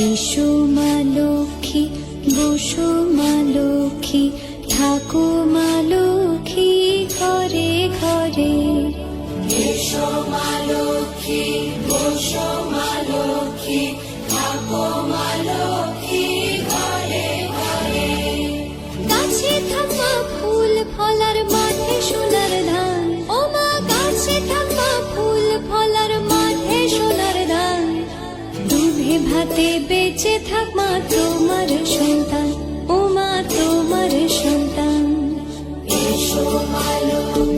এসো মা লক্ষ্মী, বসো মা লক্ষ্মী, থাকো মা লক্ষ্মী ঘরে ঘরে। এসো মা লক্ষ্মী, বসো মা লক্ষ্মী, থাকো মা লক্ষ্মী ঘরে ঘরে। গাছে থাকা ফুল ফলার মাঠে সোনার ধান, ও মা গাছে থাকা ফুল ফলার মাঠে সোনার ধান। দুধে ভাতে বেঁচে থাক মা তোমার সন্তান, ও মা তোমার সন্তান। এসো মা লক্ষ্মী,